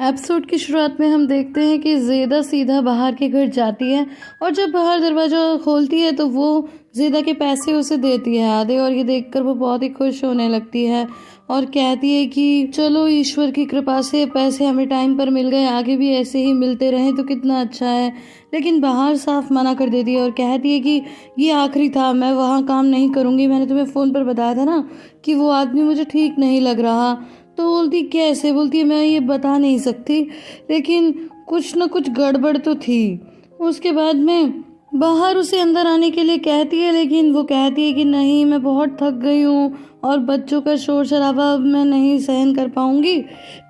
Episode की शुरुआत में हम देखते हैं कि ज़ेदा सीधा बाहर के घर जाती है और जब बाहर दरवाज़ा खोलती है तो वो ज़ेदा के पैसे उसे देती है आधे, और ये देखकर वो बहुत ही खुश होने लगती है और कहती है कि चलो ईश्वर की कृपा से पैसे हमें टाइम पर मिल गए, आगे भी ऐसे ही मिलते रहें तो कितना अच्छा है। लेकिन बाहर साफ मना कर देती है और कहती है कि ये आखिरी था, मैं वहाँ काम नहीं करूँगी, मैंने तुम्हें फ़ोन पर बताया था ना कि वो आदमी मुझे ठीक नहीं लग रहा। तो बोलती कैसे, बोलती है मैं ये बता नहीं सकती, लेकिन कुछ न कुछ गड़बड़ तो थी। उसके बाद में बाहर उसे अंदर आने के लिए कहती है, लेकिन वो कहती है कि नहीं, मैं बहुत थक गई हूँ और बच्चों का शोर शराबा अब मैं नहीं सहन कर पाऊंगी,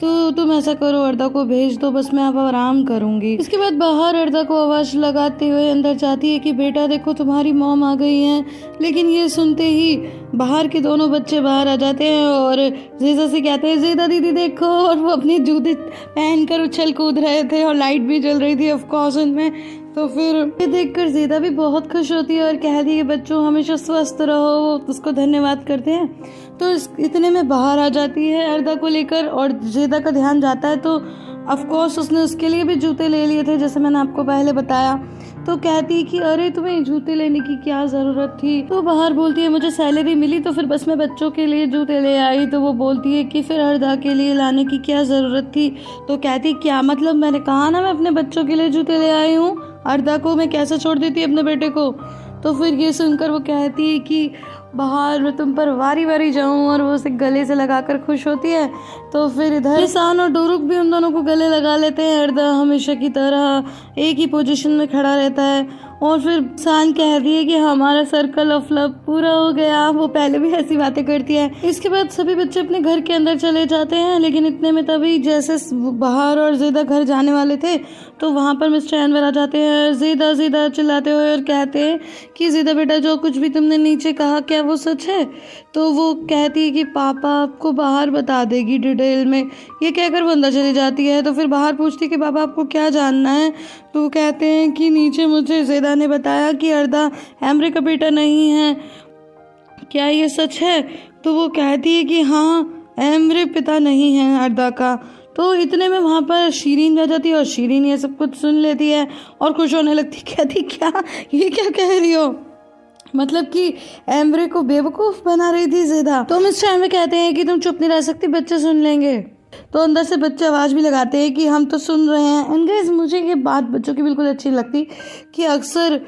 तो तुम ऐसा करो अर्दा को भेज दो, बस मैं अब आराम करूंगी। इसके बाद बाहर अर्दा को आवाज़ लगाते हुए अंदर जाती है कि बेटा देखो तुम्हारी मॉम आ गई हैं। लेकिन ये सुनते ही बाहर के दोनों बच्चे बाहर आ जाते हैं और ज़ेदा से कहते हैं ज़ेदा दीदी देखो, और वो अपनी जूते पहनकर उछल कूद रहे थे और लाइट भी जल रही थी ऑफकोर्स उनमें। तो फिर ये देखकर ज़ेदा भी बहुत खुश होती है और कहती है कि बच्चों हमेशा स्वस्थ रहो, उसको धन्यवाद करते हैं। तो इतने में बाहर आ जाती है अर्दा को लेकर और ज़ेदा का ध्यान जाता है, तो ऑफकोर्स उसने उसके लिए भी जूते ले लिए थे जैसे मैंने आपको पहले बताया। तो कहती है कि अरे तुम्हें जूते लेने की क्या ज़रूरत थी। तो बाहर बोलती है मुझे सैलरी मिली तो फिर बस मैं बच्चों के लिए जूते ले आई। तो वो बोलती है कि फिर अर्दा के लिए लाने की क्या ज़रूरत थी। तो कहती क्या मतलब, मैंने कहा ना मैं अपने बच्चों के लिए जूते ले आई हूँ, अर्दा को मैं कैसे छोड़ देती अपने बेटे को। तो फिर ये सुनकर वो कहती है कि बाहर मैं तुम पर वारी वारी जाऊं, और वो उसे गले से लगाकर खुश होती है। तो फिर इधर सान और डोरुक भी उन दोनों को गले लगा लेते हैं। अर्दा हमेशा की तरह एक ही पोजीशन में खड़ा रहता है और फिर सान कहती है कि हमारा सर्कल ऑफ लव पूरा हो गया। वो पहले भी ऐसी बातें करती है। इसके बाद सभी बच्चे अपने घर के अंदर चले जाते हैं, लेकिन इतने में तभी जैसे बाहर और ज़ेदा घर जाने वाले थे तो वहाँ पर मिस्टर एनवर आ जाते हैं ज़ेदा ज़ेदा चिल्लाते हुए और कहते हैं कि ज़ेदा बेटा जो कुछ भी तुमने नीचे कहा क्या वो सच है। तो वो कहती है कि पापा आपको बाहर बता देगी डिटेल में। ये कहकर वो अंदर चली जाती है। तो फिर बाहर पूछती है कि पापा आपको क्या जानना है। तो वो कहते हैं कि नीचे मुझे ज़ेदा ने बताया कि अर्दा एमरे का बेटा नहीं है, क्या ये सच है। तो वो कहती है कि हाँ एमरे पिता नहीं है अर्दा का। तो इतने में वहाँ पर शीरीन आ जाती है और शीरीन ये सब कुछ सुन लेती है और खुश होने लगती है। कहती क्या, ये क्या कह रही हो, मतलब कि एमरे को बेवकूफ़ बना रही थी ज़ेदा। तो मिस्टर एनवर कहते हैं कि तुम चुप नहीं रह सकती, बच्चे सुन लेंगे। तो अंदर से बच्चे आवाज़ भी लगाते हैं कि हम तो सुन रहे हैं। एंड गाइस मुझे ये बात बच्चों की बिल्कुल अच्छी लगती कि अक्सर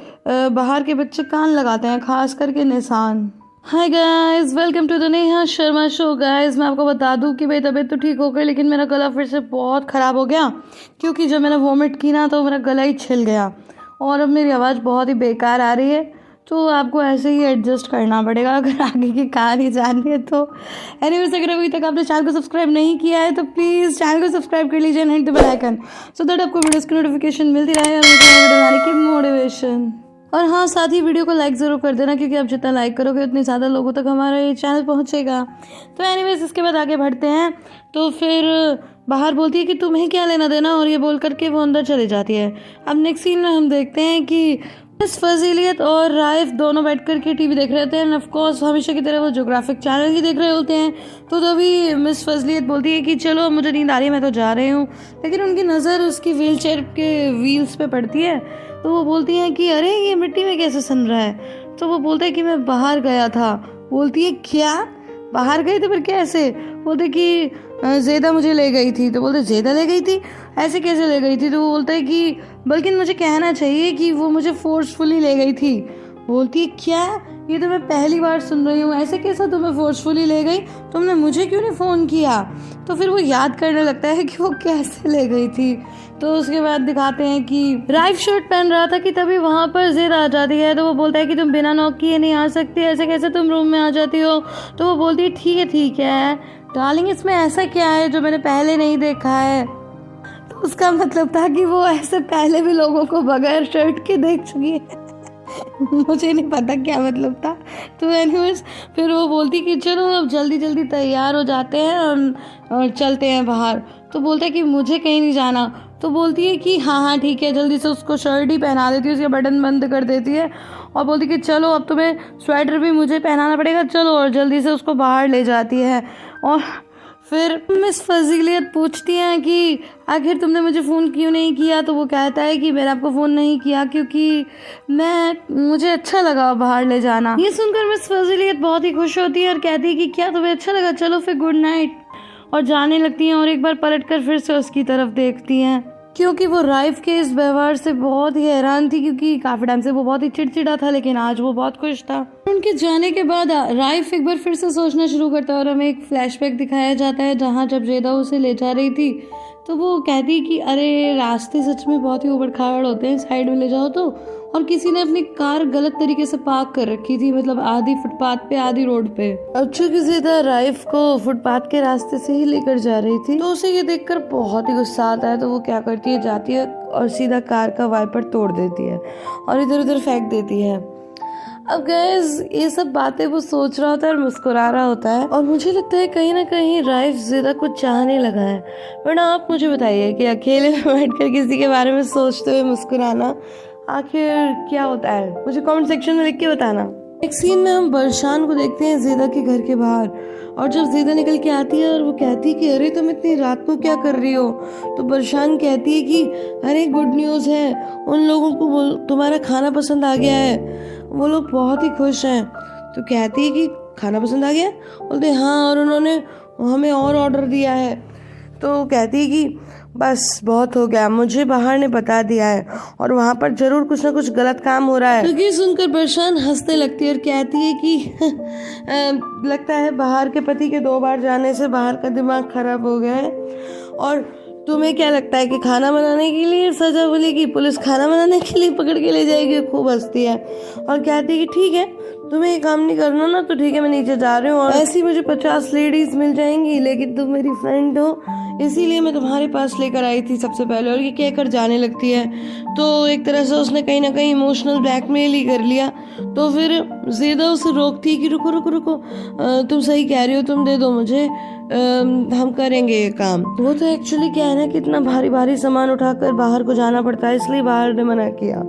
बाहर के बच्चे कान लगाते हैं, खास करके निशान। Hi guys, welcome to the Neha Sharma show. Guys मैं आपको बता दूं कि मेरी तबीयत तो ठीक हो गई, लेकिन मेरा गला फिर से बहुत ख़राब हो गया, क्योंकि जब मैंने वॉमिट की ना तो मेरा गला ही छिल गया और अब मेरी आवाज़ बहुत ही बेकार आ रही है। तो आपको ऐसे ही एडजस्ट करना पड़ेगा अगर आगे की कहानी जाननी है तो। एनीवेज अगर अभी तक आपने चैनल को सब्सक्राइब नहीं किया है तो प्लीज़ चैनल को सब्सक्राइब कर लीजिए and hit the bell icon, so that आपको वीडियोस की नोटिफिकेशन मिलती रहे और मुझे वीडियो बनाने की मोटिवेशन। और हाँ, साथ ही वीडियो को लाइक ज़रूर कर देना, क्योंकि आप जितना लाइक करोगे उतने ज़्यादा लोगों तक हमारा ये चैनल पहुँचेगा। तो एनीवेज इसके बाद आगे बढ़ते हैं। तो फिर बाहर बोलती है कि तुम्हें क्या लेना देना, और ये बोल करके वो अंदर चली जाती है। अब नेक्स्ट सीन में हम देखते हैं कि मिस फजीलियत और राइफ दोनों बैठ कर के टीवी देख रहे होते हैं। ऑफकोर्स हमेशा की तरह वो ज्योग्राफिक चैनल ही देख रहे होते हैं। तो तभी मिस फजीलियत बोलती है कि चलो मुझे नींद आ रही है, मैं तो जा रही हूँ। लेकिन उनकी नज़र उसकी व्हील चेयर के व्हील्स पे पड़ती है। तो वो बोलती हैं कि अरे ये मिट्टी में कैसे सन रहा है। तो वो बोलते हैं कि मैं बाहर गया था। बोलती है क्या, बाहर गए थे, पर कैसे। बोलते कि ज़ेदा मुझे ले गई थी। तो बोलते ज़ेदा ले गई थी, ऐसे कैसे ले गई थी। तो वो बोलता है कि बल्कि मुझे कहना चाहिए कि वो मुझे फोर्सफुली ले गई थी। बोलती है क्या, ये तो मैं पहली बार सुन रही हूँ, ऐसे कैसा तुम्हें फोर्सफुली ले गई, तुमने मुझे क्यों नहीं फ़ोन किया। तो फिर वो याद करने लगता है कि वो कैसे ले गई थी। तो उसके बाद दिखाते हैं कि राइफ शर्ट पहन रहा था कि तभी वहाँ पर ज़ेदा आ जाती है। तो वो बोलता है कि तुम बिना नॉक किए नहीं आ सकती, ऐसे कैसे तुम रूम में आ जाती हो। तो वो बोलती है ठीक है डार्लिंग, इसमें ऐसा क्या है जो मैंने पहले नहीं देखा है। तो उसका मतलब था कि वो ऐसे पहले भी लोगों को बगैर शर्ट के देख चुकी है। मुझे नहीं पता क्या मतलब था। तो एनीवेज फिर वो बोलती कि चलो अब जल्दी जल्दी तैयार हो जाते हैं और चलते हैं बाहर। तो बोलता है कि मुझे कहीं नहीं जाना। तो बोलती है कि हाँ ठीक है, जल्दी से उसको शर्ट ही पहना देती है, उसके बटन बंद कर देती है और बोलती कि चलो अब तुम्हें स्वेटर भी मुझे पहनाना पड़ेगा, चलो, और जल्दी से उसको बाहर ले जाती है। और फिर मिस फजीलियत पूछती हैं कि आखिर तुमने मुझे फ़ोन क्यों नहीं किया, तो वो कहता है कि मैंने आपको फ़ोन नहीं किया क्योंकि मुझे अच्छा लगा बाहर ले जाना। ये सुनकर मिस फजीलियत बहुत ही खुश होती है और कहती है कि क्या तुम्हें अच्छा लगा, चलो फिर गुड नाइट, और जाने लगती हैं। और एक बार पलटकर फिर से उसकी तरफ देखती हैं क्योंकि वो राइफ के इस व्यवहार से बहुत ही हैरान थी, क्योंकि काफ़ी टाइम से वो बहुत ही चिड़चिड़ा था, लेकिन आज वो बहुत खुश था। उनके जाने के बाद राइफ एक बार फिर से सोचना शुरू करता है और हमें एक फ्लैशबैक दिखाया जाता है जहाँ जब जेदा उसे ले जा रही थी तो वो कहती कि अरे रास्ते सच में बहुत ही उबड़ खाबड़ होते हैं, साइड में ले जाओ तो। और किसी ने अपनी कार गलत तरीके से पार्क कर रखी थी, मतलब आधी फुटपाथ पे आधी रोड पे। अब चूंकि जेदा राइफ को फुटपाथ के रास्ते से ही लेकर जा रही थी तो उसे ये देखकर बहुत ही गुस्सा आता है, तो वो क्या करती है, जाती है और सीधा कार का वाइपर तोड़ देती है और इधर उधर फेंक देती है। अब गाइस ये सब बातें वो सोच रहा होता है और मुस्कुरा रहा होता है, और मुझे लगता है कहीं ना कहीं राइफ ज़ेदा कुछ चाहने लगा है। वरना आप मुझे बताइए कि अकेले में बैठकर किसी के बारे में सोचते हुए मुस्कुराना आखिर क्या होता है, मुझे कमेंट सेक्शन में लिख के बताना। एक सीन में हम बरशान को देखते हैं ज़ेदा के घर के बाहर, और जब ज़ेदा निकल के आती है और वो कहती है कि अरे तुम इतनी रात को क्या कर रही हो, तो बरशान कहती है कि अरे गुड न्यूज़ है, उन लोगों को तुम्हारा खाना पसंद आ गया है, वो लोग बहुत ही खुश हैं। तो कहती है कि खाना पसंद आ गया, बोलते हाँ, और उन्होंने हमें और ऑर्डर दिया है। तो कहती है कि बस बहुत हो गया, मुझे बाहर ने बता दिया है और वहाँ पर जरूर कुछ ना कुछ गलत काम हो रहा है। तो ये सुनकर बरशान हंसने लगती है और कहती है कि लगता है बाहर के पति के 2 बार जाने से बाहर का दिमाग खराब हो गया है, और तुम्हें क्या लगता है कि खाना बनाने के लिए सजा मिलेगी, पुलिस खाना बनाने के लिए पकड़ के ले जाएगी। खूब हंसती है और कहती है कि ठीक है, तुम्हें ये काम नहीं करना ना तो ठीक है, मैं नीचे जा रही हूँ, और ऐसी मुझे 50 लेडीज मिल जाएंगी, लेकिन तुम मेरी फ्रेंड हो इसीलिए मैं तुम्हारे पास लेकर आई थी सबसे पहले। और ये कहकर जाने लगती है। तो एक तरह से उसने कहीं ना कहीं इमोशनल ब्लैकमेल ही कर लिया। तो फिर ज़ेदा उसे रोकती है कि रुको रुको रुको, तुम सही कह रही हो, तुम दे दो मुझे, हम करेंगे ये काम। वो तो एक्चुअली क्या है ना कि इतना भारी भारी सामान उठाकर बाहर को जाना पड़ता है, इसलिए बाहर ने मना किया।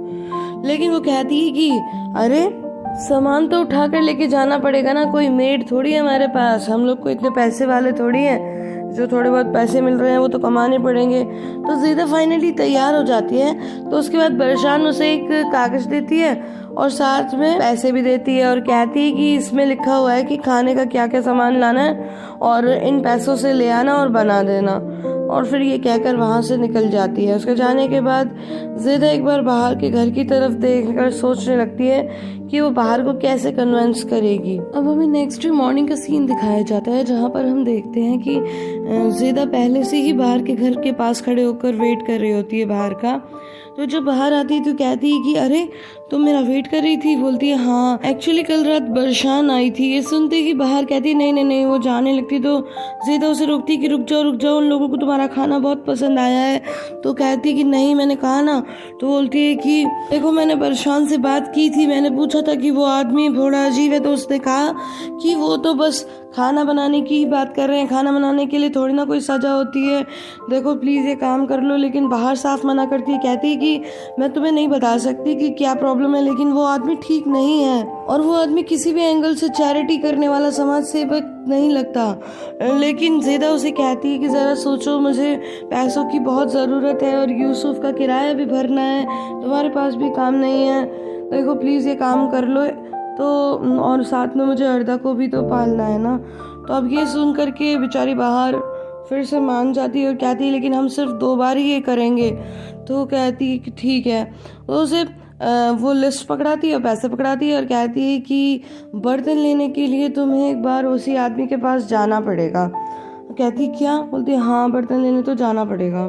लेकिन वो कहती है कि अरे सामान तो उठा कर लेके जाना पड़ेगा ना, कोई मेड थोड़ी है हमारे पास, हम लोग को इतने पैसे वाले थोड़ी हैं, जो थोड़े बहुत पैसे मिल रहे हैं वो तो कमाने पड़ेंगे। तो ज़ेदा फाइनली तैयार हो जाती है। तो उसके बाद बरशान उसे एक कागज देती है और साथ में पैसे भी देती है और कहती है कि इसमें लिखा हुआ है कि खाने का क्या क्या सामान लाना है और इन पैसों से ले आना और बना देना। और फिर ये कहकर वहाँ से निकल जाती है। उसके जाने के बाद ज़ेदा एक बार बाहर के घर की तरफ देखकर सोचने लगती है कि वो बाहर को कैसे कन्विंस करेगी। अब हमें नेक्स्ट डे मॉर्निंग का सीन दिखाया जाता है जहाँ पर हम देखते हैं कि ज़ेदा पहले से ही बाहर के घर के पास खड़े होकर वेट कर रही होती है बाहर का। तो जब बाहर आती है तो कहती है कि अरे तुम मेरा वेट कर रही थी, बोलती है हाँ, एक्चुअली कल रात बरशान आई थी। ये सुनते ही बाहर कहती है नहीं नहीं नहीं, वो जाने लगती। तो ज़ेदा उसे रोकती कि रुक जाओ, उन लोगों को तुम्हारा खाना बहुत पसंद आया है। तो कहती कि नहीं, मैंने कहा ना। तो बोलती है कि देखो मैंने बरशान से बात की थी, मैंने पूछा था कि वो आदमी थोड़ा अजीब है, तो उसने कहा कि वो तो बस खाना बनाने की ही बात कर रहे हैं, खाना बनाने के लिए थोड़ी ना कोई सजा होती है, देखो प्लीज़ ये काम कर लो। लेकिन बाहर साफ मना करती है, कहती है कि मैं तुम्हें नहीं बता सकती कि क्या प्रॉब्लम है, लेकिन वो आदमी ठीक नहीं है और वो आदमी किसी भी एंगल से चैरिटी करने वाला समाज सेवक नहीं लगता। लेकिन ज़ेदा उसे कहती है कि ज़रा सोचो, मुझे पैसों की बहुत ज़रूरत है और यूसुफ का किराया भी भरना है, तुम्हारे पास भी काम नहीं है, देखो प्लीज़ ये काम कर लो। तो और साथ में मुझे अर्दा को भी तो पालना है ना। तो अब ये सुन करके बेचारी बाहर फिर से मान जाती है और कहती है लेकिन हम सिर्फ 2 बार ही ये करेंगे। तो कहती है कि ठीक है। तो उसे वो लिस्ट पकड़ाती है और पैसे पकड़ाती है और कहती है कि बर्तन लेने के लिए तुम्हें एक बार उसी आदमी के पास जाना पड़ेगा। कहती क्या? बोलती हाँ, बर्तन लेने तो जाना पड़ेगा।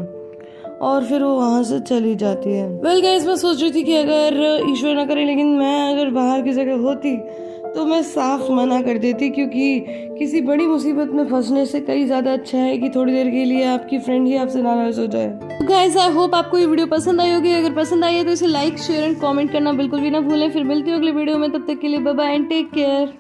और फिर वो वहाँ से चली जाती है। वेल गाइस, मैं सोच रही थी कि अगर ईश्वर ना करे, लेकिन मैं अगर बाहर की जगह होती तो मैं साफ मना कर देती, क्योंकि किसी बड़ी मुसीबत में फंसने से कई ज़्यादा अच्छा है कि थोड़ी देर के लिए आपकी फ्रेंड ही आपसे नाराज़ हो जाए। गाइस, आई होप आपको ये वीडियो पसंद आई होगी। अगर पसंद आई है तो इसे लाइक, शेयर एंड कमेंट करना बिल्कुल भी ना भूलें। फिर मिलती हूँ अगले वीडियो में, तब तक के लिए bye bye and take care.